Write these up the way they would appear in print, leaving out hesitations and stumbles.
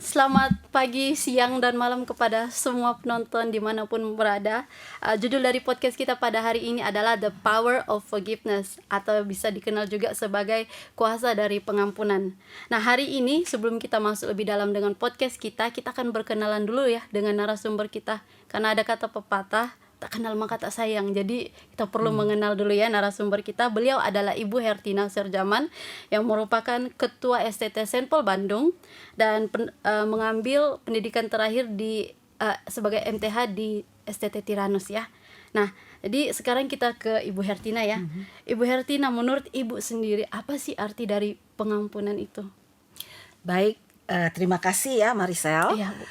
Selamat pagi, siang, dan malam kepada semua penonton dimanapun berada. Judul dari podcast kita pada hari ini adalah The Power of Forgiveness, atau bisa dikenal juga sebagai kuasa dari pengampunan. Nah, hari ini sebelum kita masuk lebih dalam dengan podcast kita akan berkenalan dulu ya dengan narasumber kita. Karena ada kata pepatah, tak kenal maka tak sayang. Jadi kita perlu mengenal dulu ya narasumber kita. Beliau adalah Ibu Hertina Serjaman yang merupakan Ketua STT Senpol Bandung dan mengambil pendidikan terakhir di sebagai MTH di STT Tiranus ya. Nah, jadi sekarang kita ke Ibu Hertina ya. Ibu Hertina, menurut Ibu sendiri apa sih arti dari pengampunan itu? Baik, terima kasih ya Marisel. Iya, Bu.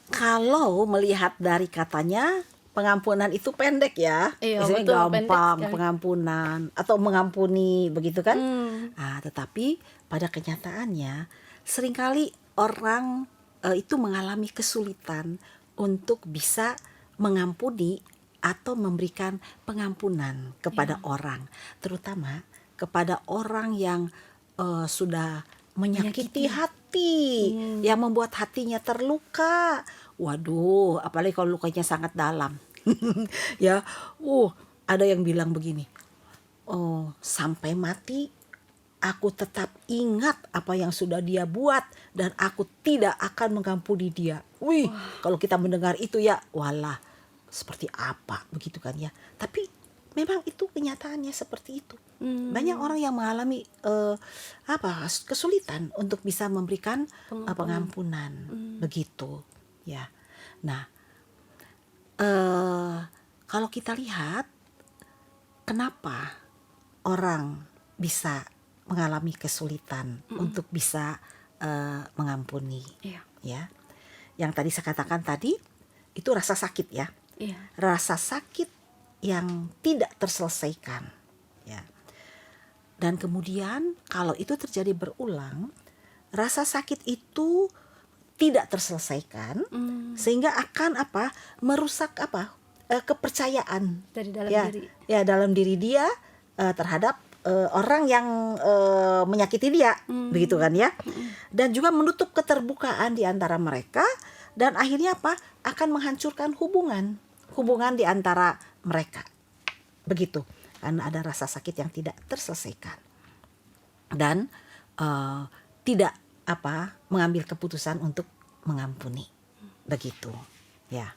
Kalau melihat dari katanya, pengampunan itu pendek ya, Iya, biasanya betul, pendek gampang sekali. pengampunan atau mengampuni begitu kan. Hmm. Tetapi pada kenyataannya seringkali orang itu mengalami kesulitan untuk bisa mengampuni atau memberikan pengampunan kepada orang, terutama kepada orang yang sudah menyakiti hati, yang membuat hatinya terluka. Waduh, apalagi kalau lukanya sangat dalam. Ya, ada yang bilang begini, sampai mati aku tetap ingat apa yang sudah dia buat dan aku tidak akan mengampuni dia. Wih, kalau kita mendengar itu ya, walah, seperti apa begitu kan ya. Tapi memang itu kenyataannya seperti itu. Banyak orang yang mengalami kesulitan untuk bisa memberikan pengampunan begitu ya. Nah, kalau kita lihat kenapa orang bisa mengalami kesulitan untuk bisa mengampuni, Iya. ya. Yang tadi saya katakan tadi itu rasa sakit ya. Iya. Rasa sakit yang tidak terselesaikan ya. Dan kemudian kalau itu terjadi berulang, rasa sakit itu tidak terselesaikan sehingga akan merusak kepercayaan Dari dalam ya, diri. ya dalam diri dia terhadap orang yang menyakiti dia begitu kan ya. Dan juga menutup keterbukaan di antara mereka dan akhirnya akan menghancurkan hubungan di antara mereka begitu, karena ada rasa sakit yang tidak terselesaikan dan tidak mengambil keputusan untuk mengampuni begitu ya.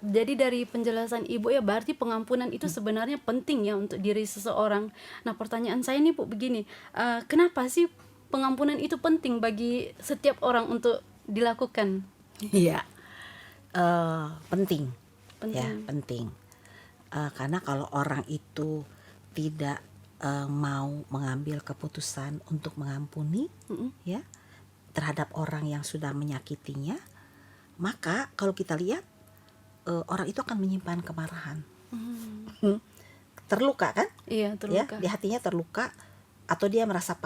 Jadi dari penjelasan Ibu ya, berarti pengampunan itu sebenarnya penting ya untuk diri seseorang. Nah, pertanyaan saya nih Bu begini, kenapa sih pengampunan itu penting bagi setiap orang untuk dilakukan? Iya, penting. Penting. Ya, penting. Karena kalau orang itu tidak mau mengambil keputusan untuk mengampuni ya terhadap orang yang sudah menyakitinya, maka kalau kita lihat orang itu akan menyimpan kemarahan. Terluka kan? Iya, terluka. Ya, di hatinya terluka atau dia merasa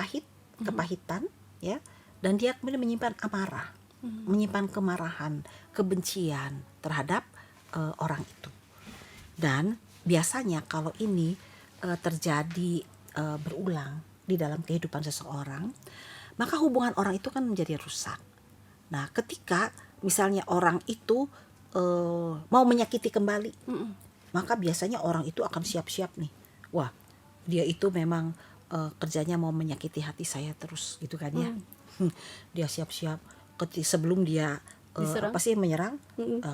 kepahitan ya, dan dia kemudian menyimpan amarah, menyimpan kemarahan, kebencian terhadap orang itu. Dan biasanya kalau ini terjadi berulang di dalam kehidupan seseorang, maka hubungan orang itu kan menjadi rusak. Nah, ketika misalnya orang itu mau menyakiti kembali, maka biasanya orang itu akan siap-siap nih. Wah, dia itu memang kerjanya mau menyakiti hati saya terus gitu kan ya. Dia siap-siap sebelum dia menyerang,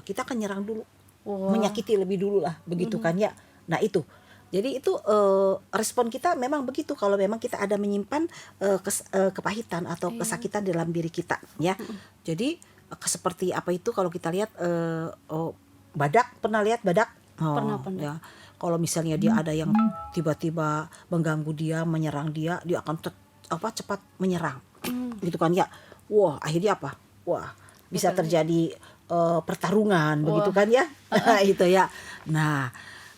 kita akan nyerang dulu. Menyakiti lebih dulu lah begitu kan ya. Nah, itu. Jadi itu respon kita memang begitu kalau memang kita ada menyimpan kepahitan atau kesakitan dalam diri kita ya. Jadi seperti apa itu kalau kita lihat badak, pernah lihat badak? Pernah. Ya. Kalau misalnya dia ada yang tiba-tiba mengganggu dia, menyerang dia, dia akan cepat menyerang. Gitu kan ya. Wah, akhirnya bisa terjadi pertarungan begitu kan ya. Itu ya. Nah,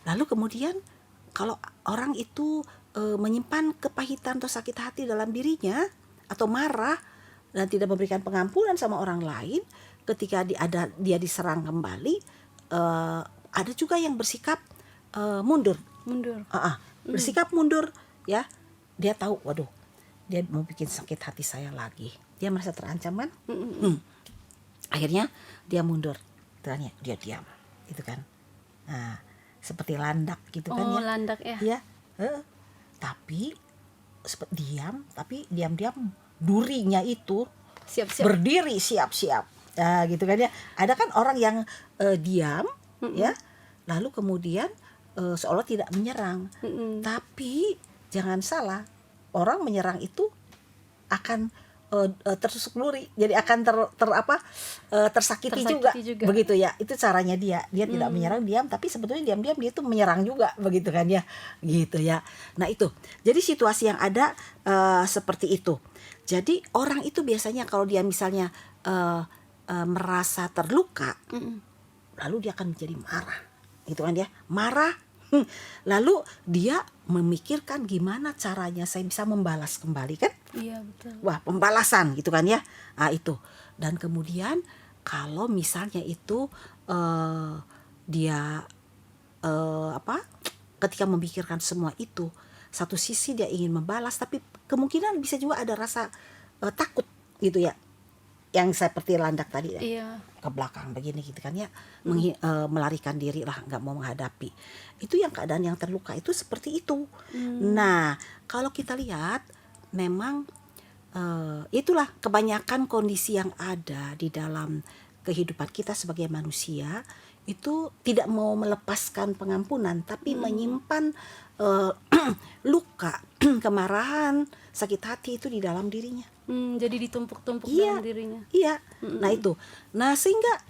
lalu kemudian kalau orang itu menyimpan kepahitan atau sakit hati dalam dirinya atau marah dan tidak memberikan pengampunan sama orang lain, ketika dia diserang kembali, ada juga yang bersikap mundur. Bersikap mundur ya. Dia tahu, waduh, dia mau bikin sakit hati saya lagi. Dia merasa terancam kan? Mm-mm. Akhirnya dia mundur, tanya dia diam, gitu kan. Nah, seperti landak gitu kan Oh, ya. landak ya. Iya, tapi diam, tapi diam-diam durinya itu Siap-siap. berdiri siap-siap. Nah, gitu kan ya. Ada kan orang yang diam, ya, lalu kemudian seolah tidak menyerang. Mm-mm. Tapi jangan salah, orang menyerang itu akan tertusuk duri, jadi akan tersakiti juga. Tersakiti juga. Begitu ya. Itu caranya dia tidak menyerang, diam, tapi sebetulnya diam-diam dia itu menyerang juga, begitu kan ya, gitu ya. Nah itu, jadi situasi yang ada seperti itu. Jadi orang itu biasanya kalau dia misalnya merasa terluka, Mm-mm. lalu dia akan menjadi marah, gitu kan ya, marah. Lalu dia memikirkan gimana caranya saya bisa membalas kembali kan. Iya, betul. Wah, pembalasan gitu kan ya. Nah, itu. Dan kemudian kalau misalnya itu dia ketika memikirkan semua itu, satu sisi dia ingin membalas, tapi kemungkinan bisa juga ada rasa takut gitu ya. Yang seperti landak tadi ya. Iya. Ke belakang begini gitu kan ya, melarikan diri lah, nggak mau menghadapi. Itu yang keadaan yang terluka itu seperti itu. Nah, kalau kita lihat memang itulah kebanyakan kondisi yang ada di dalam kehidupan kita sebagai manusia, itu tidak mau melepaskan pengampunan, tapi menyimpan luka, kemarahan, sakit hati itu di dalam dirinya. Jadi ditumpuk-tumpuk Iya, dalam dirinya. iya. Nah itu. Nah sehingga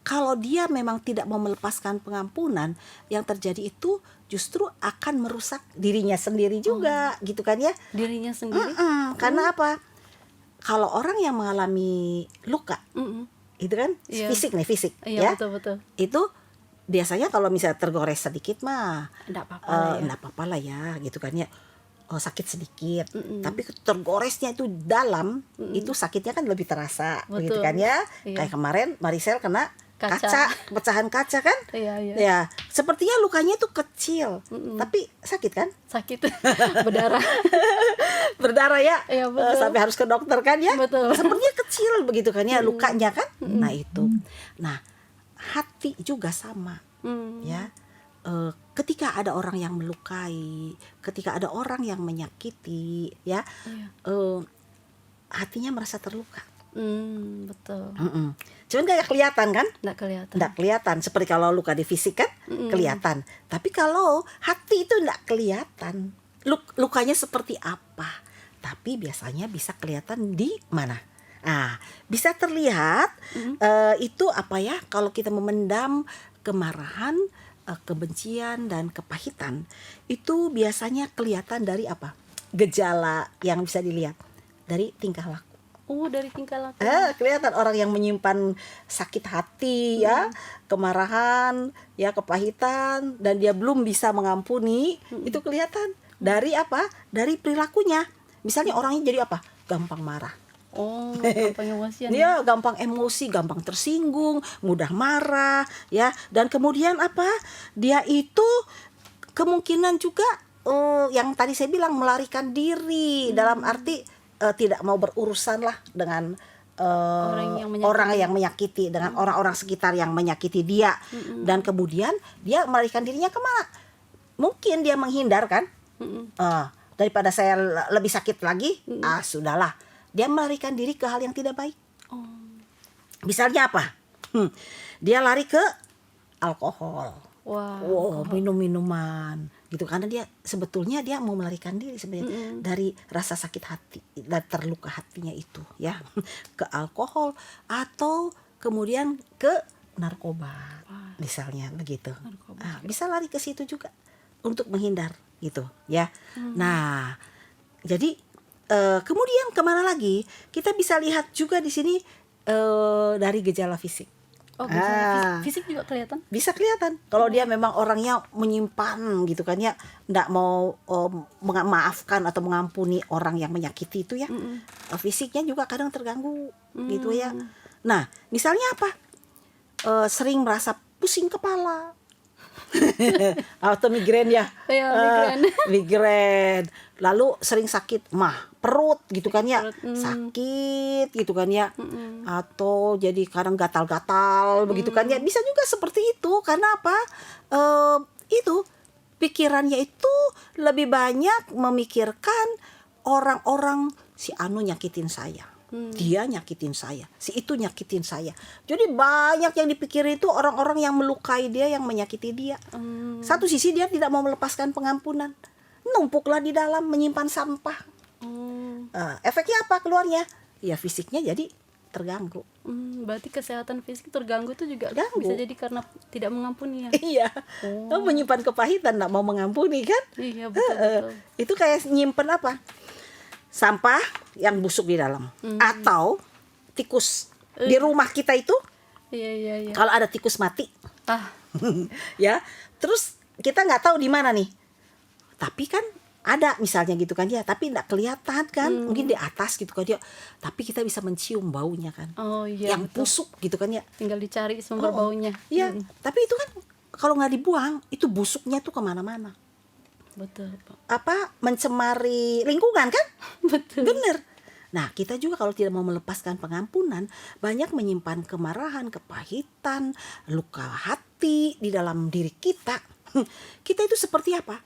kalau dia memang tidak mau melepaskan pengampunan, yang terjadi itu justru akan merusak dirinya sendiri juga, gitu kan ya. Dirinya sendiri. Karena apa? Kalau orang yang mengalami luka, Mm-mm. itu kan Iya. fisik Iya, ya. betul-betul. Itu biasanya kalau misalnya tergores sedikit mah Enggak apa-apa lah ya. enggak apa-apa lah ya, gitu kan ya. Sakit sedikit, tapi tergoresnya itu dalam, itu sakitnya kan lebih terasa, begitu Betul. kan ya. Iya. Kayak kemarin Maricel kena Kaca. kaca, pecahan kaca kan. Iya, iya. Ya, sepertinya lukanya itu kecil, tapi sakit kan, Sakit. Berdarah. berdarah ya. Iya, betul. Sampai harus ke dokter kan ya. Betul. Sepertinya kecil begitu kan ya lukanya kan. Nah itu. Nah hati juga sama ya. Ketika ada orang yang melukai, ketika ada orang yang menyakiti, ya, hatinya merasa terluka. Betul. Cuman gak kelihatan kan? Enggak kelihatan. Nggak kelihatan. Seperti kalau luka di fisik kan kelihatan. Tapi kalau hati itu nggak kelihatan. Lukanya seperti apa? Tapi biasanya bisa kelihatan di mana? Nah, bisa terlihat itu apa ya? Kalau kita memendam kemarahan, kebencian dan kepahitan, itu biasanya kelihatan dari apa? Gejala yang bisa dilihat dari tingkah laku. Dari tingkah laku. Kelihatan orang yang menyimpan sakit hati ya, kemarahan, ya, kepahitan, dan dia belum bisa mengampuni, itu kelihatan dari apa? Dari perilakunya. Misalnya orangnya jadi apa? Gampang marah. Gampang emosian. Dia gampang emosi, gampang tersinggung, mudah marah, ya. Dan kemudian apa? Dia itu kemungkinan juga yang tadi saya bilang melarikan diri, dalam arti tidak mau berurusan lah dengan orang yang menyakiti, dengan orang-orang sekitar yang menyakiti dia. Dan kemudian dia melarikan dirinya kemana? Mungkin dia menghindar kan? Daripada saya lebih sakit lagi, sudahlah. Dia melarikan diri ke hal yang tidak baik. Misalnya apa? Dia lari ke alkohol. Wow. Minum-minuman gitu, karena dia sebetulnya dia mau melarikan diri sebenarnya dari rasa sakit hati dan terluka hatinya itu ya, ke alkohol atau kemudian ke narkoba. Misalnya begitu. Bisa lari ke situ juga untuk menghindar gitu ya. Nah, jadi kemudian kemana lagi? Kita bisa lihat juga di sini dari gejala fisik. Gejala fisik juga kelihatan? Bisa kelihatan. Kalau dia memang orangnya menyimpan gitu kan ya, enggak mau memaafkan atau mengampuni orang yang menyakiti itu ya. Fisiknya juga kadang terganggu gitu ya. Nah, misalnya apa? Sering merasa pusing kepala. atau migrain ya. Iya, Ah, migrain. migrain. Lalu sering sakit perut gitu kan ya. Perut, Sakit gitu kan ya. Atau jadi kadang gatal-gatal begitu kan ya. Bisa juga seperti itu karena apa? Itu pikirannya itu lebih banyak memikirkan orang-orang si anu nyakitin saya. Dia nyakitin saya, si itu nyakitin saya. Jadi banyak yang dipikirin itu orang-orang yang melukai dia, yang menyakiti dia. Satu sisi dia tidak mau melepaskan pengampunan, numpuklah di dalam, menyimpan sampah. Efeknya apa keluarnya? Ya fisiknya jadi terganggu. Berarti kesehatan fisik terganggu tuh juga Ganggu. bisa jadi karena tidak mengampuni ya. Iya, menyimpan kepahitan, nggak mau mengampuni kan? Iya, betul. Itu kayak nyimpen apa? Sampah yang busuk di dalam, atau tikus di rumah kita itu. Iya. Kalau ada tikus mati, Ah, ya, terus kita nggak tahu di mana nih. Tapi kan ada misalnya gitu kan ya, tapi nggak kelihatan kan, mungkin di atas gitu kan ya. Tapi kita bisa mencium baunya kan, oh iya. yang betul. busuk gitu kan ya. Tinggal dicari sumber baunya. Iya, tapi itu kan kalau nggak dibuang, itu busuknya tuh kemana-mana. Betul. Apa mencemari lingkungan kan? Betul. Bener. Nah, kita juga kalau tidak mau melepaskan pengampunan, banyak menyimpan kemarahan, kepahitan, luka hati di dalam diri kita. Kita itu seperti apa?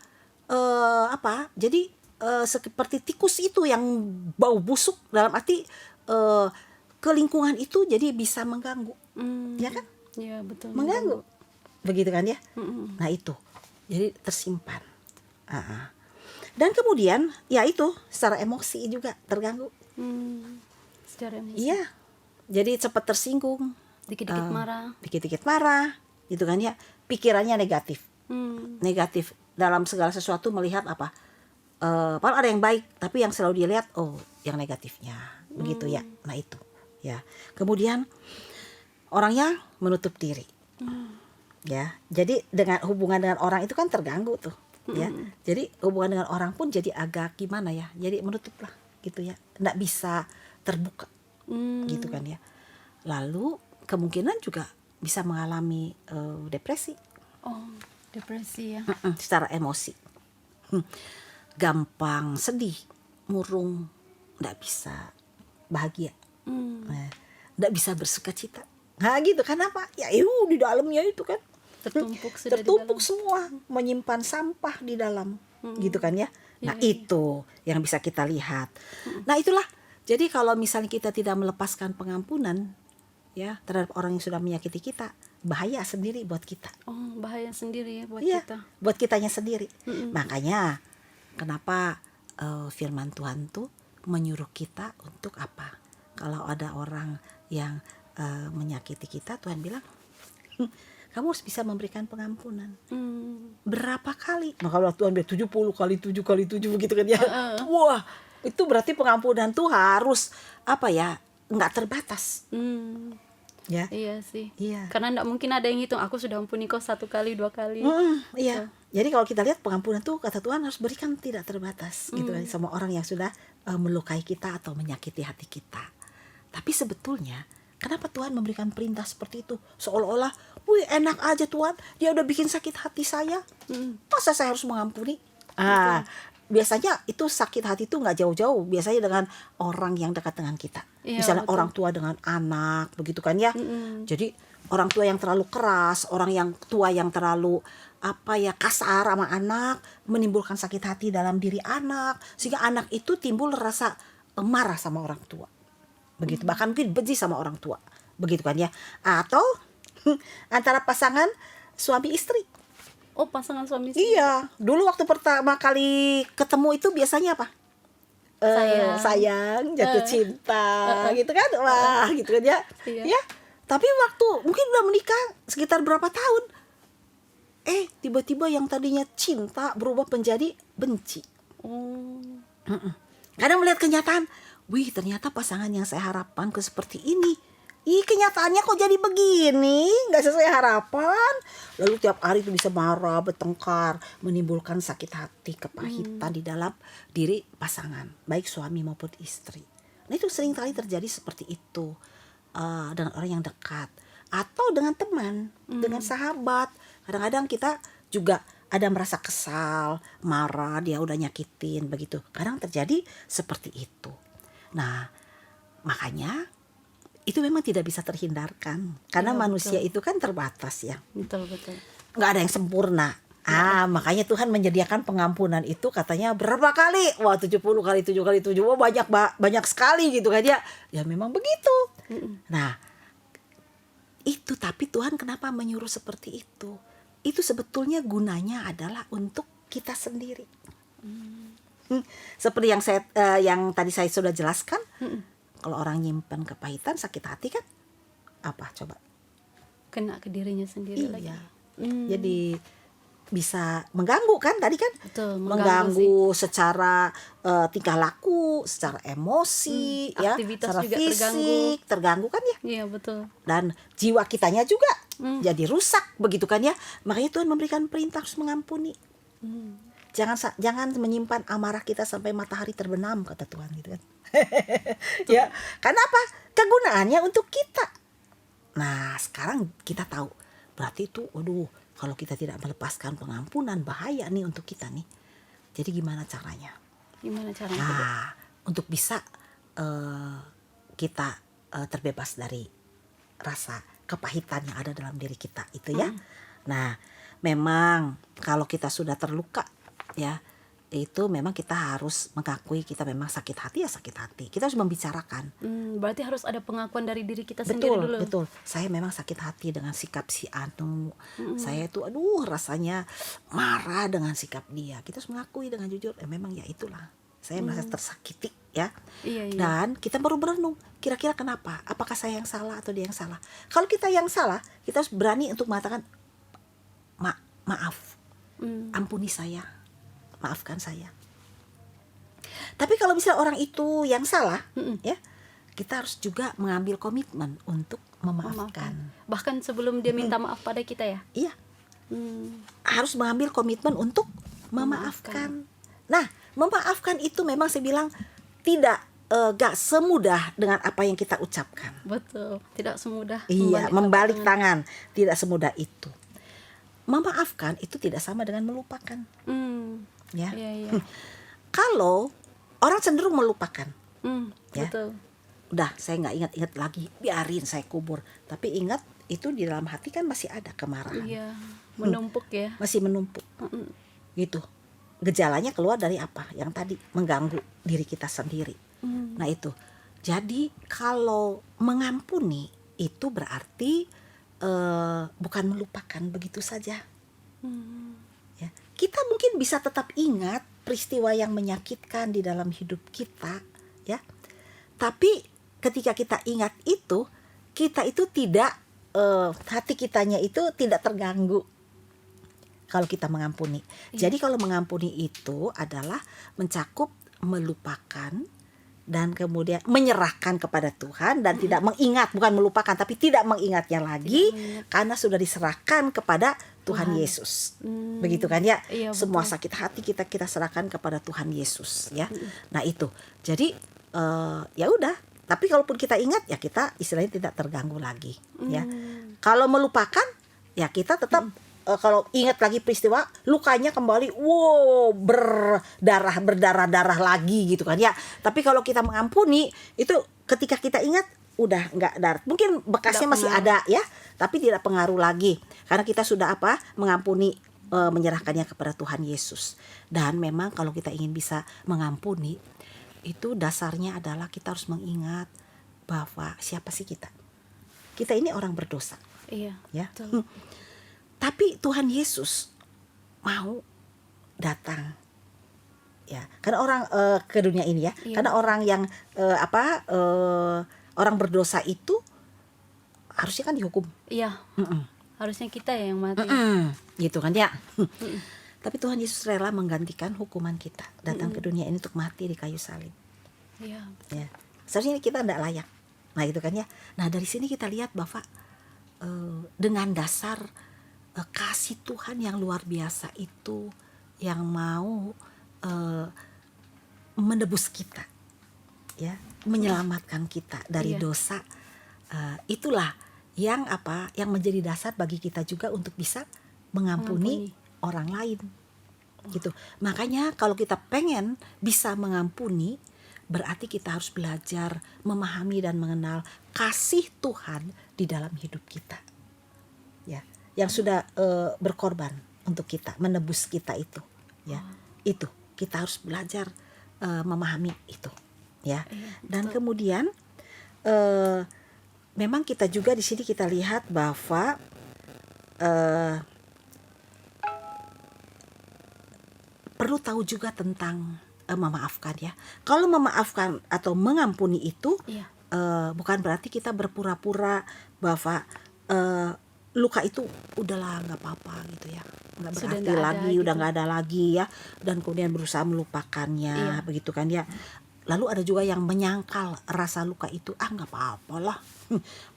Jadi seperti tikus itu yang bau busuk, dalam arti ke lingkungan itu jadi bisa mengganggu, ya kan? Iya, betul. Mengganggu, begitu kan ya? Nah itu, jadi tersimpan. Dan kemudian ya itu secara emosi juga terganggu. Secara emosi. Iya, jadi cepat tersinggung, Dikit-dikit marah. dikit-dikit marah, gitu kan ya. Pikirannya negatif, negatif dalam segala sesuatu, melihat apa? Padahal ada yang baik, tapi yang selalu dilihat yang negatifnya, begitu ya. Nah itu, ya. Kemudian orangnya menutup diri, ya. Jadi dengan hubungan dengan orang itu kan terganggu tuh. Ya, jadi hubungan dengan orang pun jadi agak gimana ya, jadi menutup lah gitu ya, nggak bisa terbuka, gitu kan ya. Lalu kemungkinan juga bisa mengalami depresi, Oh, depresi ya. secara emosi, gampang sedih, murung, nggak bisa bahagia, nggak bisa bersukacita. Nah gitu, kenapa? Ya di dalamnya itu kan Tertumpuk sudah tertumpuk di dalam. semua, menyimpan sampah di dalam, gitu kan ya. Nah itu yang bisa kita lihat. Nah itulah, jadi kalau misalnya kita tidak melepaskan pengampunan ya terhadap orang yang sudah menyakiti kita, bahaya sendiri buat kita. Oh, bahaya sendiri ya buat Iya, kita. buat kitanya sendiri. Makanya kenapa firman Tuhan tuh menyuruh kita untuk apa? Kalau ada orang yang menyakiti kita, Tuhan bilang kamu harus bisa memberikan pengampunan. Berapa kali? Maka kalau Tuhan bilang 70 kali 7 kali 7 begitu kan ya. Wah, itu berarti pengampunan tuh harus apa ya? Enggak terbatas. Ya. Iya sih. Iya. Karena enggak mungkin ada yang hitung aku sudah ampuni kau 1 kali 2 kali. Iya. Jadi kalau kita lihat pengampunan tuh kata Tuhan harus berikan tidak terbatas gitu kan, sama orang yang sudah melukai kita atau menyakiti hati kita. Tapi sebetulnya kenapa Tuhan memberikan perintah seperti itu? Seolah-olah, wih enak aja Tuhan, dia udah bikin sakit hati saya. Masa saya harus mengampuni? Biasanya itu sakit hati itu nggak jauh-jauh. Biasanya dengan orang yang dekat dengan kita. Iya, Misalnya betul. orang tua dengan anak, begitu kan ya. Jadi orang tua yang terlalu keras, orang yang tua yang terlalu kasar sama anak, menimbulkan sakit hati dalam diri anak, sehingga anak itu timbul rasa marah sama orang tua. Begitu, bahkan mungkin benci sama orang tua, begitu kan ya. Atau antara pasangan suami istri. Oh, pasangan suami istri. Iya, dulu waktu pertama kali ketemu itu biasanya apa? Sayang, jatuh cinta, gitu kan? Wah, gitu kan ya. Iya. Ya, tapi waktu mungkin udah menikah sekitar berapa tahun, tiba-tiba yang tadinya cinta berubah menjadi benci. Kadang melihat kenyataan, wih ternyata pasangan yang saya harapkan ke seperti ini. Kenyataannya kok jadi begini, gak sesuai harapan. Lalu tiap hari itu bisa marah, bertengkar, menimbulkan sakit hati, kepahitan di dalam diri pasangan, baik suami maupun istri. Nah itu sering kali terjadi seperti itu dengan orang yang dekat, atau dengan teman, dengan sahabat. Kadang-kadang kita juga ada merasa kesal, marah, dia udah nyakitin begitu. Kadang terjadi seperti itu. Nah, makanya itu memang tidak bisa terhindarkan karena Iya, manusia betul. itu kan terbatas ya. Betul, betul. Nggak ada yang sempurna. Makanya Tuhan menyediakan pengampunan itu katanya berapa kali? Wah, 70 kali 7 kali 7. Wah, banyak sekali gitu kan ya. Ya memang begitu. Nah, itu tapi Tuhan kenapa menyuruh seperti itu? Itu sebetulnya gunanya adalah untuk kita sendiri. Seperti yang tadi saya sudah jelaskan, kalau orang nyimpen kepahitan, sakit hati kan apa coba? Kena ke dirinya sendiri lagi. Iya. Jadi bisa mengganggu kan tadi kan? Betul, mengganggu secara tingkah laku, secara emosi, ya, aktivitas secara juga fisik terganggu kan ya? Iya, betul. Dan jiwa kitanya juga jadi rusak begitu kan ya. Makanya Tuhan memberikan perintah harus mengampuni. Jangan menyimpan amarah kita sampai matahari terbenam kata Tuhan gitu kan. Ya, karena apa? Kegunaannya untuk kita. Nah, sekarang kita tahu. Berarti itu waduh, kalau kita tidak melepaskan pengampunan bahaya nih untuk kita nih. Jadi gimana caranya? Gimana caranya? Nah, untuk bisa kita terbebas dari rasa kepahitan yang ada dalam diri kita itu ya. Nah, memang kalau kita sudah terluka ya, itu memang kita harus mengakui kita memang sakit hati ya sakit hati. Kita harus membicarakan. Berarti harus ada pengakuan dari diri kita sendiri dulu. Betul. Saya memang sakit hati dengan sikap si Anu. Saya itu rasanya marah dengan sikap dia. Kita harus mengakui dengan jujur. Memang ya itulah. Saya merasa tersakiti ya. Iya. Dan kita baru berenung. Kira-kira kenapa? Apakah saya yang salah atau dia yang salah? Kalau kita yang salah, kita harus berani untuk mengatakan maaf. Ampuni saya. Maafkan saya. Tapi kalau misalnya orang itu yang salah, ya, kita harus juga mengambil komitmen untuk memaafkan. Bahkan sebelum dia minta maaf pada kita ya. Iya, harus mengambil komitmen untuk memaafkan. Nah, memaafkan itu memang saya bilang tidak gak semudah dengan apa yang kita ucapkan. Betul, tidak semudah. Iya, membalik tangan, tidak semudah itu. Memaafkan itu tidak sama dengan melupakan. Ya. Iya. Kalau orang cenderung melupakan, ya, betul. Udah saya nggak ingat-ingat lagi, biarin saya kubur. Tapi ingat itu di dalam hati kan masih ada kemarahan. Iya, menumpuk ya. Masih menumpuk, gitu. Gejalanya keluar dari apa? Yang tadi mengganggu diri kita sendiri. Nah itu. Jadi kalau mengampuni itu berarti bukan melupakan begitu saja. Ya. Kita mungkin bisa tetap ingat peristiwa yang menyakitkan di dalam hidup kita, ya. Tapi ketika kita ingat itu, kita itu tidak hati kitanya itu tidak terganggu kalau kita mengampuni. Jadi kalau mengampuni itu adalah mencakup melupakan dan kemudian menyerahkan kepada Tuhan dan tidak mengingat, bukan melupakan tapi tidak mengingatnya lagi karena sudah diserahkan kepada Tuhan Yesus. Begitu kan ya? Iya, semua betul. sakit hati kita serahkan kepada Tuhan Yesus ya. Nah itu. Jadi ya udah, tapi kalaupun kita ingat ya kita istilahnya tidak terganggu lagi ya. Kalau melupakan ya kita tetap kalau ingat lagi peristiwa, lukanya kembali berdarah lagi gitu kan ya. Tapi kalau kita mengampuni itu ketika kita ingat udah nggak darah. Mungkin bekasnya masih ada ya, tapi tidak pengaruh lagi karena kita sudah mengampuni, menyerahkannya kepada Tuhan Yesus. Dan memang kalau kita ingin bisa mengampuni itu dasarnya adalah kita harus mengingat bahwa siapa sih kita. Kita ini orang berdosa. Iya. Ya. Betul. Tapi Tuhan Yesus mau datang, ya, karena orang ke dunia ini ya, karena orang yang orang berdosa itu harusnya kan dihukum. Iya. Harusnya kita ya yang mati. Gitu kan ya. Tapi Tuhan Yesus rela menggantikan hukuman kita, datang ke dunia ini untuk mati di kayu salib. Iya. Ya. Seharusnya kita tidak layak. Nah itu kan ya. Nah dari sini kita lihat bahwa dengan dasar kasih Tuhan yang luar biasa itu yang mau menebus kita, ya, menyelamatkan kita dari dosa, itulah yang menjadi dasar bagi kita juga untuk bisa mengampuni orang lain gitu. Makanya kalau kita pengen bisa mengampuni, berarti kita harus belajar memahami dan mengenal kasih Tuhan di dalam hidup kita, ya, yang sudah berkorban untuk kita, menebus kita itu, ya. Itu kita harus belajar memahami itu, ya. Dan kemudian memang kita juga di sini kita lihat bahwa perlu tahu juga tentang memaafkan, ya. Kalau memaafkan atau mengampuni itu Iya. bukan berarti kita berpura-pura bahwa luka itu udahlah nggak apa-apa gitu ya, nggak Sudah berarti nggak ada lagi, udah gitu. nggak ada lagi ya, dan kemudian berusaha melupakannya, Iya. begitu kan ya. Lalu ada juga yang menyangkal rasa luka itu, nggak apa-apa lah,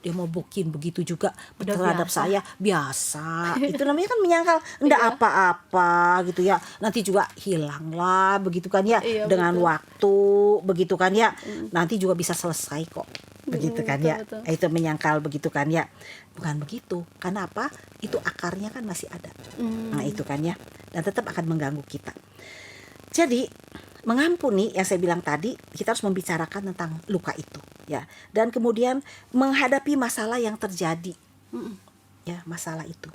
dia mau bikin begitu juga Udah terhadap biasa. saya, biasa. Itu namanya kan menyangkal, nggak Iya. apa-apa gitu ya, nanti juga hilang lah begitu kan ya, Iya, dengan betul. waktu begitu kan ya, nanti juga bisa selesai kok begitu kan betul, ya. betul. Itu menyangkal begitu kan ya. Bukan begitu. Karena apa? Itu akarnya kan masih ada. Nah, itu kan ya. Dan tetap akan mengganggu kita. Jadi, mengampuni yang saya bilang tadi, kita harus membicarakan tentang luka itu, ya. Dan kemudian menghadapi masalah yang terjadi. Ya, masalah itu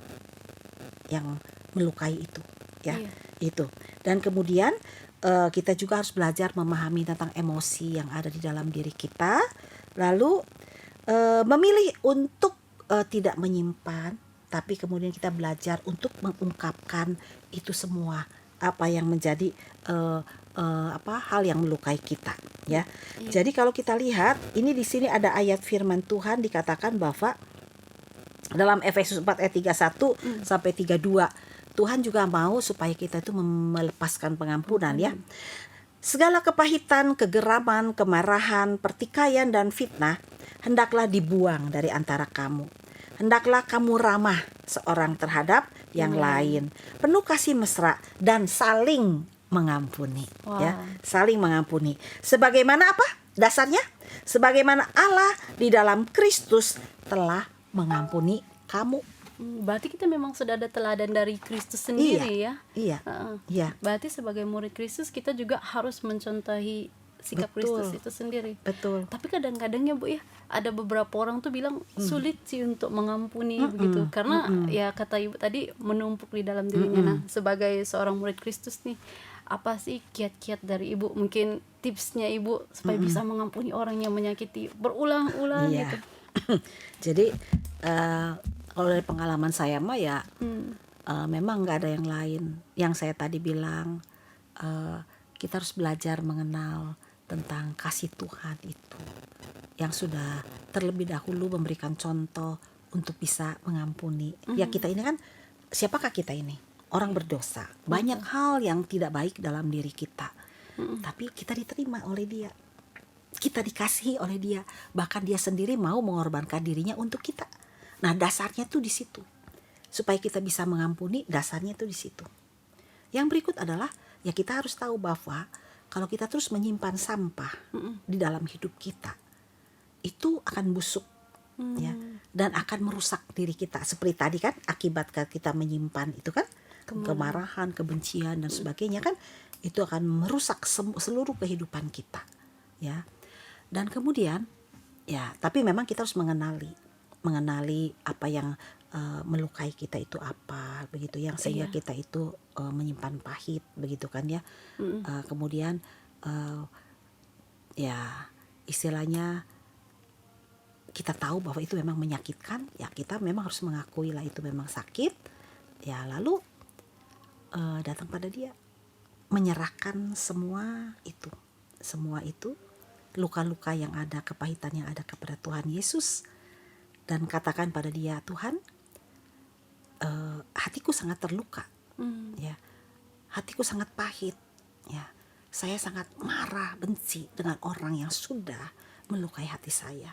yang melukai itu, ya. Iya. Itu. Dan kemudian kita juga harus belajar memahami tentang emosi yang ada di dalam diri kita, lalu memilih untuk tidak menyimpan, tapi kemudian kita belajar untuk mengungkapkan itu semua apa yang menjadi hal yang melukai kita, ya. Jadi kalau kita lihat ini di sini ada ayat firman Tuhan dikatakan bahwa dalam Efesus 4 ayat 31 sampai 32, Tuhan juga mau supaya kita itu melepaskan pengampunan, ya. Segala kepahitan, kegeraman, kemarahan, pertikaian dan fitnah hendaklah dibuang dari antara kamu. Hendaklah kamu ramah seorang terhadap yang lain, penuh kasih mesra dan saling mengampuni, ya. Saling mengampuni. Sebagaimana apa? Dasarnya sebagaimana Allah di dalam Kristus telah mengampuni kamu. Berarti kita memang sudah ada teladan dari Kristus sendiri, ya. Iya. Heeh. Iya. Berarti sebagai murid Kristus kita juga harus mencontohi sikap Betul. Kristus itu sendiri. Betul. Tapi kadang-kadang ya Bu ya, ada beberapa orang tuh bilang sulit sih untuk mengampuni begitu. Karena ya kata Ibu tadi menumpuk di dalam dirinya. Nah, sebagai seorang murid Kristus nih, apa sih kiat-kiat dari Ibu? Mungkin tipsnya Ibu supaya bisa mengampuni orang yang menyakiti berulang-ulang Iya. gitu. Jadi kalau dari pengalaman saya mah ya memang nggak ada yang lain. Yang saya tadi bilang kita harus belajar mengenal tentang kasih Tuhan itu, yang sudah terlebih dahulu memberikan contoh untuk bisa mengampuni. Ya kita ini kan, siapakah kita ini? Orang berdosa. Banyak hal yang tidak baik dalam diri kita. Tapi kita diterima oleh Dia. Kita dikasihi oleh Dia. Bahkan Dia sendiri mau mengorbankan dirinya untuk kita. Nah, dasarnya tuh di situ. Supaya kita bisa mengampuni, dasarnya tuh di situ. Yang berikut adalah, ya kita harus tahu bahwa kalau kita terus menyimpan sampah di dalam hidup kita, itu akan busuk, ya, dan akan merusak diri kita. Seperti tadi kan, akibat kita menyimpan itu kan, kemarahan, kebencian dan sebagainya kan, itu akan merusak seluruh kehidupan kita, ya. Dan kemudian, ya, tapi memang kita harus mengenali apa yang melukai kita itu apa, begitu, yang sehingga kita itu menyimpan pahit, begitu kan ya. Kemudian ya istilahnya kita tahu bahwa itu memang menyakitkan, ya kita memang harus mengakui lah itu memang sakit, ya, lalu datang pada Dia, menyerahkan semua itu luka-luka yang ada, kepahitan yang ada kepada Tuhan Yesus, dan katakan pada Dia, Tuhan, hatiku sangat terluka, ya, hatiku sangat pahit, ya, saya sangat marah, benci dengan orang yang sudah melukai hati saya.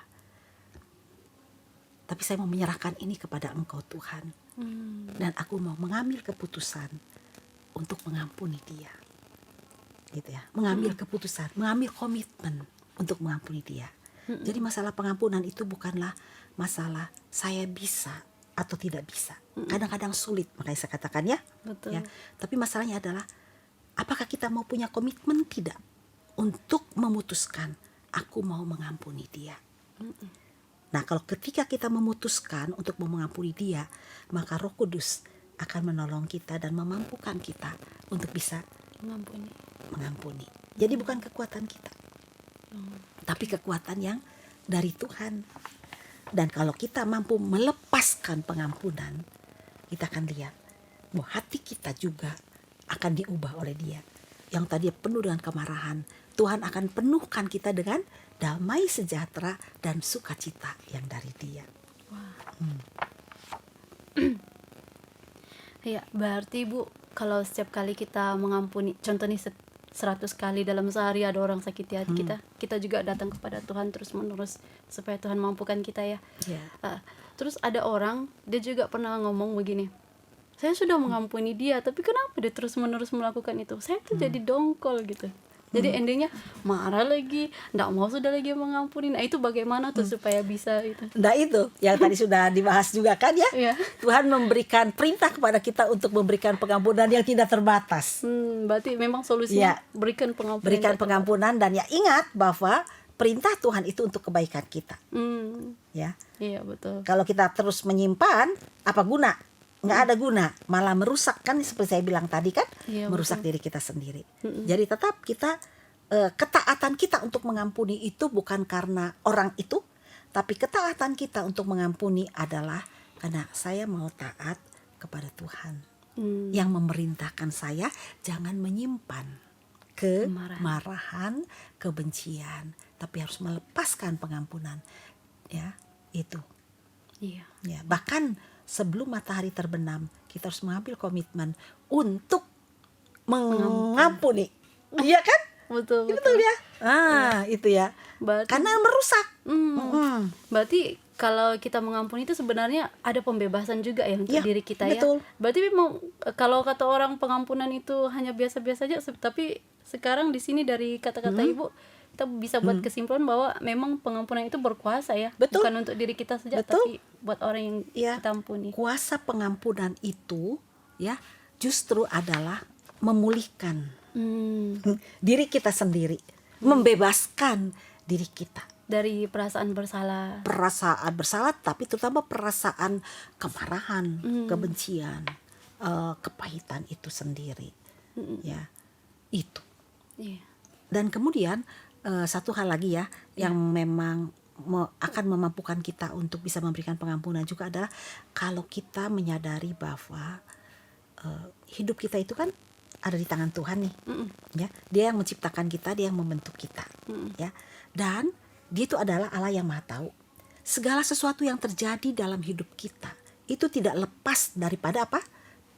Tapi saya mau menyerahkan ini kepada Engkau Tuhan, dan aku mau mengambil keputusan untuk mengampuni dia, gitu ya, mengambil keputusan, mengambil komitmen untuk mengampuni dia. Jadi masalah pengampunan itu bukanlah masalah saya bisa atau tidak bisa. Kadang-kadang sulit, makanya saya katakan ya. Betul. Ya. Tapi masalahnya adalah apakah kita mau punya komitmen tidak untuk memutuskan aku mau mengampuni dia. Nah, kalau ketika kita memutuskan untuk mau mengampuni dia, maka Roh Kudus akan menolong kita dan memampukan kita untuk bisa mengampuni. Jadi bukan kekuatan kita, tapi kekuatan yang dari Tuhan. Dan kalau kita mampu melepaskan pengampunan, kita akan lihat bahwa hati kita juga akan diubah oleh dia. Yang tadi penuh dengan kemarahan, Tuhan akan penuhkan kita dengan damai sejahtera dan sukacita yang dari dia. Ya, berarti Bu, kalau setiap kali kita mengampuni, contohnya 100 kali dalam sehari ada orang sakiti hati kita juga datang kepada Tuhan terus menerus supaya Tuhan mampukan kita ya. Terus ada orang, dia juga pernah ngomong begini, saya sudah mengampuni dia, tapi kenapa dia terus menerus melakukan itu? Saya tuh jadi dongkol gitu. Jadi endingnya marah lagi, nggak mau sudah lagi mengampuni. Nah itu bagaimana tuh supaya bisa itu? Nah itu yang tadi sudah dibahas juga kan ya. Iya. Tuhan memberikan perintah kepada kita untuk memberikan pengampunan yang tidak terbatas. Berarti memang solusinya berikan pengampunan. Berikan pengampunan dan ya ingat bahwa perintah Tuhan itu untuk kebaikan kita. Ya. Iya betul. Kalau kita terus menyimpan, apa guna? Nggak ada guna, malah merusak kan seperti saya bilang tadi kan, merusak diri kita sendiri. Jadi tetap kita ketaatan kita untuk mengampuni itu bukan karena orang itu, tapi ketaatan kita untuk mengampuni adalah karena saya mau taat kepada Tuhan yang memerintahkan saya jangan menyimpan kemarahan, kebencian, tapi harus melepaskan pengampunan. Ya, itu. Iya. Ya, bahkan sebelum matahari terbenam, kita harus mengambil komitmen untuk mengampuni. Iya kan? Betul. Betul ya. Itu ya. Berarti, karena merusak. Berarti kalau kita mengampuni itu sebenarnya ada pembebasan juga ya untuk diri kita betul. ya. Berarti memang kalau kata orang pengampunan itu hanya biasa-biasa saja, tapi sekarang di sini dari kata-kata Ibu kita bisa buat kesimpulan bahwa memang pengampunan itu berkuasa ya. Betul. Bukan untuk diri kita saja, tapi buat orang yang kita ampuni. Kuasa pengampunan itu ya justru adalah memulihkan diri kita sendiri, membebaskan diri kita dari perasaan bersalah. Perasaan bersalah, tapi terutama perasaan kemarahan, kebencian, kepahitan itu sendiri. Ya, itu. Dan kemudian satu hal lagi ya yang memang akan memampukan kita untuk bisa memberikan pengampunan juga adalah kalau kita menyadari bahwa hidup kita itu kan ada di tangan Tuhan nih, ya. Dia yang menciptakan kita, dia yang membentuk kita, ya. Dan dia itu adalah Allah yang Maha Tahu. Segala sesuatu yang terjadi dalam hidup kita itu tidak lepas daripada apa?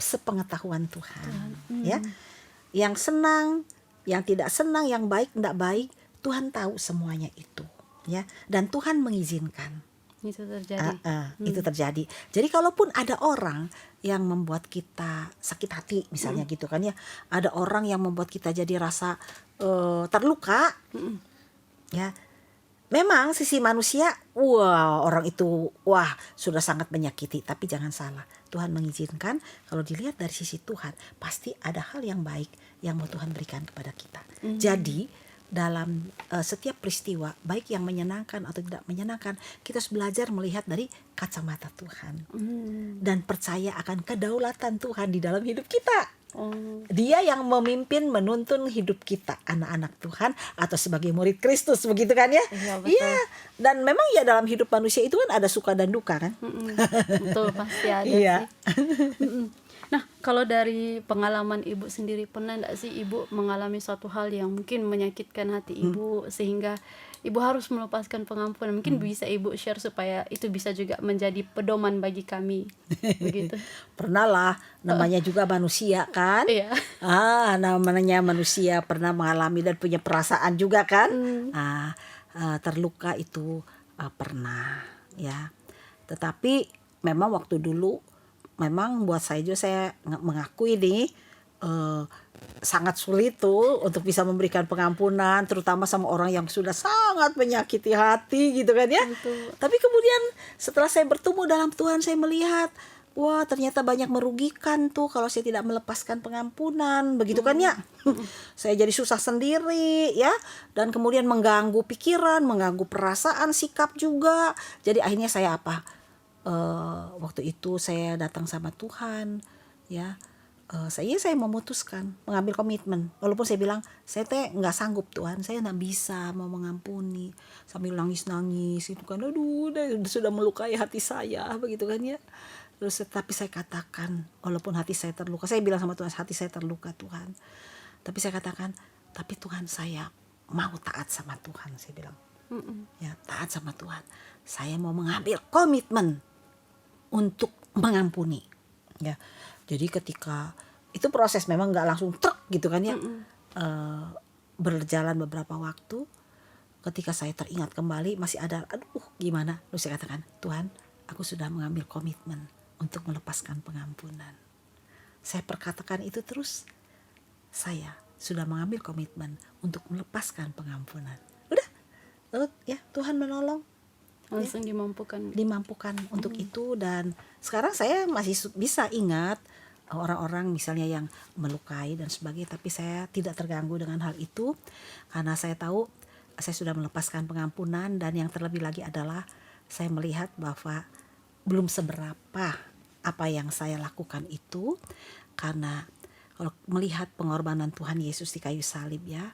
Sepengetahuan Tuhan, ya. Yang senang, yang tidak senang, yang baik, tidak baik, Tuhan tahu semuanya itu, ya. Dan Tuhan mengizinkan itu terjadi. Itu terjadi. Jadi kalaupun ada orang yang membuat kita sakit hati, misalnya gitu kan ya, ada orang yang membuat kita jadi rasa terluka, ya. Memang sisi manusia, orang itu sudah sangat menyakiti, tapi jangan salah. Tuhan mengizinkan, kalau dilihat dari sisi Tuhan, pasti ada hal yang baik yang mau Tuhan berikan kepada kita. Jadi dalam setiap peristiwa, baik yang menyenangkan atau tidak menyenangkan, kita harus belajar melihat dari kacamata Tuhan dan percaya akan kedaulatan Tuhan di dalam hidup kita. Dia yang memimpin, menuntun hidup kita, anak-anak Tuhan atau sebagai murid Kristus, begitu kan ya? Iya. Dan memang ya dalam hidup manusia itu kan ada suka dan duka kan? Betul, pasti ada sih. Nah, kalau dari pengalaman Ibu sendiri, pernah enggak sih Ibu mengalami suatu hal yang mungkin menyakitkan hati Ibu sehingga Ibu harus melepaskan pengampunan? Mungkin bisa Ibu share supaya itu bisa juga menjadi pedoman bagi kami. Begitu. Pernah lah, namanya juga manusia kan? Iya. Namanya manusia pernah mengalami dan punya perasaan juga kan? Terluka itu pernah ya. Tetapi memang waktu dulu memang buat saya juga, saya mengakui nih, eh, sangat sulit tuh untuk bisa memberikan pengampunan, terutama sama orang yang sudah sangat menyakiti hati gitu kan ya. Betul. Tapi kemudian setelah saya bertumbuh dalam Tuhan, saya melihat, wah ternyata banyak merugikan tuh kalau saya tidak melepaskan pengampunan, begitu kan ya. Saya jadi susah sendiri ya, dan kemudian mengganggu pikiran, mengganggu perasaan, sikap juga. Jadi akhirnya saya apa? Waktu itu saya datang sama Tuhan ya. Saya memutuskan mengambil komitmen, walaupun saya bilang saya teh nggak sanggup Tuhan, saya nggak bisa mau mengampuni, sambil nangis itu kan, aduh sudah melukai hati saya begitu kan ya. Terus tapi saya katakan, walaupun hati saya terluka, saya bilang sama Tuhan, hati saya terluka Tuhan, tapi saya katakan, tapi Tuhan saya mau taat sama Tuhan, saya bilang ya, taat sama Tuhan, saya mau mengambil komitmen untuk mengampuni ya. Jadi ketika itu proses memang nggak langsung truk gitu kan ya. Berjalan beberapa waktu, ketika saya teringat kembali masih ada, aduh gimana, terus saya katakan, Tuhan aku sudah mengambil komitmen untuk melepaskan pengampunan. Saya perkatakan itu terus, saya sudah mengambil komitmen untuk melepaskan pengampunan. Udah, ya Tuhan menolong, Langsung dimampukan. untuk itu. Dan sekarang saya masih bisa ingat orang-orang misalnya yang melukai dan sebagainya, tapi saya tidak terganggu dengan hal itu karena saya tahu saya sudah melepaskan pengampunan. Dan yang terlebih lagi adalah saya melihat bahwa belum seberapa apa yang saya lakukan itu, karena kalau melihat pengorbanan Tuhan Yesus di kayu salib ya,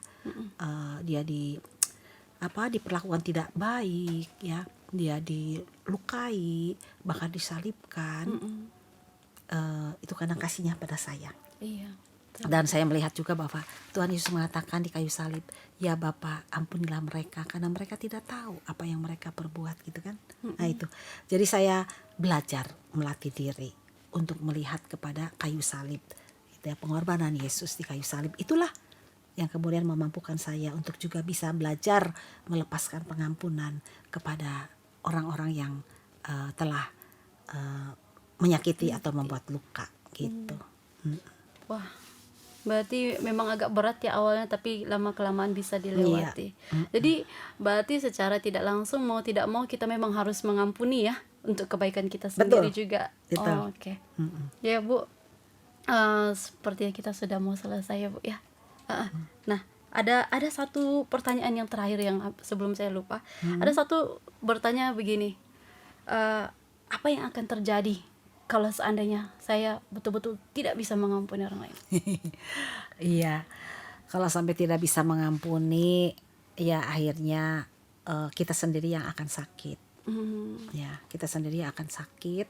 dia diperlakukan tidak baik ya, dia dilukai, bahkan disalibkan. Itu karena kasihnya pada saya. Iya. Dan saya melihat juga bahwa Tuhan Yesus mengatakan di kayu salib, ya Bapa ampunilah mereka karena mereka tidak tahu apa yang mereka perbuat gitu kan. Nah itu, jadi saya belajar melatih diri untuk melihat kepada kayu salib itu ya, pengorbanan Yesus di kayu salib. Itulah yang kemudian memampukan saya untuk juga bisa belajar melepaskan pengampunan kepada orang-orang yang telah menyakiti atau membuat luka gitu. Wah, berarti memang agak berat ya awalnya, tapi lama-kelamaan bisa dilewati. Jadi berarti secara tidak langsung, mau tidak mau kita memang harus mengampuni ya, untuk kebaikan kita sendiri. Betul. Juga. Betul. Oh, oke. Ya Bu, sepertinya kita sudah mau selesai ya Bu ya. Nah, ada satu pertanyaan yang terakhir yang sebelum saya lupa. Ada satu bertanya begini, apa yang akan terjadi kalau seandainya saya betul-betul tidak bisa mengampuni orang lain? Iya, kalau sampai tidak bisa mengampuni, ya akhirnya kita sendiri yang akan sakit. Ya, kita sendiri yang akan sakit,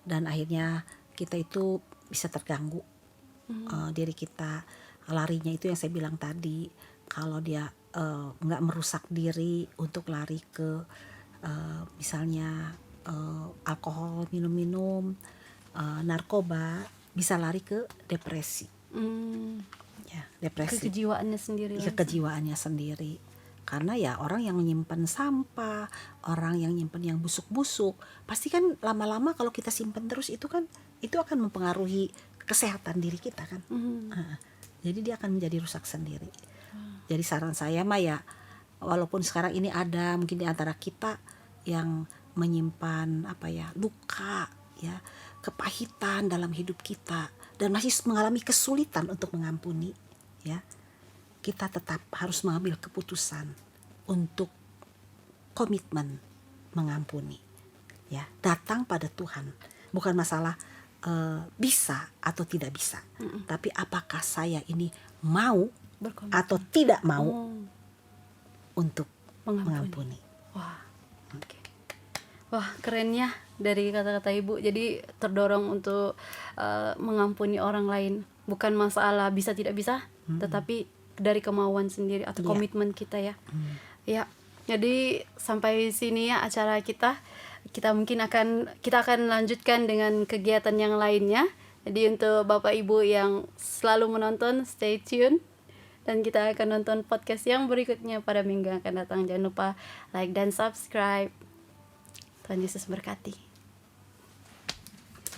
dan akhirnya kita itu bisa terganggu. Diri kita larinya itu yang saya bilang tadi, kalau dia nggak merusak diri untuk lari ke misalnya alkohol, minum-minum, narkoba, bisa lari ke depresi. Ya, depresi. Kejiwaannya sendiri. Kejiwaannya sendiri. Karena ya orang yang menyimpan sampah, orang yang nyimpan yang busuk-busuk, pasti kan lama-lama kalau kita simpan terus itu kan, itu akan mempengaruhi kesehatan diri kita kan. Jadi dia akan menjadi rusak sendiri. Jadi saran saya mah ya, walaupun sekarang ini ada mungkin di antara kita yang menyimpan luka ya, kepahitan dalam hidup kita, dan masih mengalami kesulitan untuk mengampuni ya, kita tetap harus mengambil keputusan untuk komitmen mengampuni ya, datang pada Tuhan. Bukan masalah bisa atau tidak bisa, tapi apakah saya ini mau atau tidak mau untuk mengampuni. Wah, okay. Wah, kerennya dari kata-kata Ibu. Jadi terdorong untuk mengampuni orang lain, bukan masalah bisa tidak bisa, tetapi dari kemauan sendiri atau komitmen kita ya. Ya, jadi sampai sini ya acara kita. Kita akan lanjutkan dengan kegiatan yang lainnya. Jadi untuk Bapak Ibu yang selalu menonton, stay tune, dan kita akan nonton podcast yang berikutnya pada minggu yang akan datang. Jangan lupa like dan subscribe. Tuhan Yesus berkati.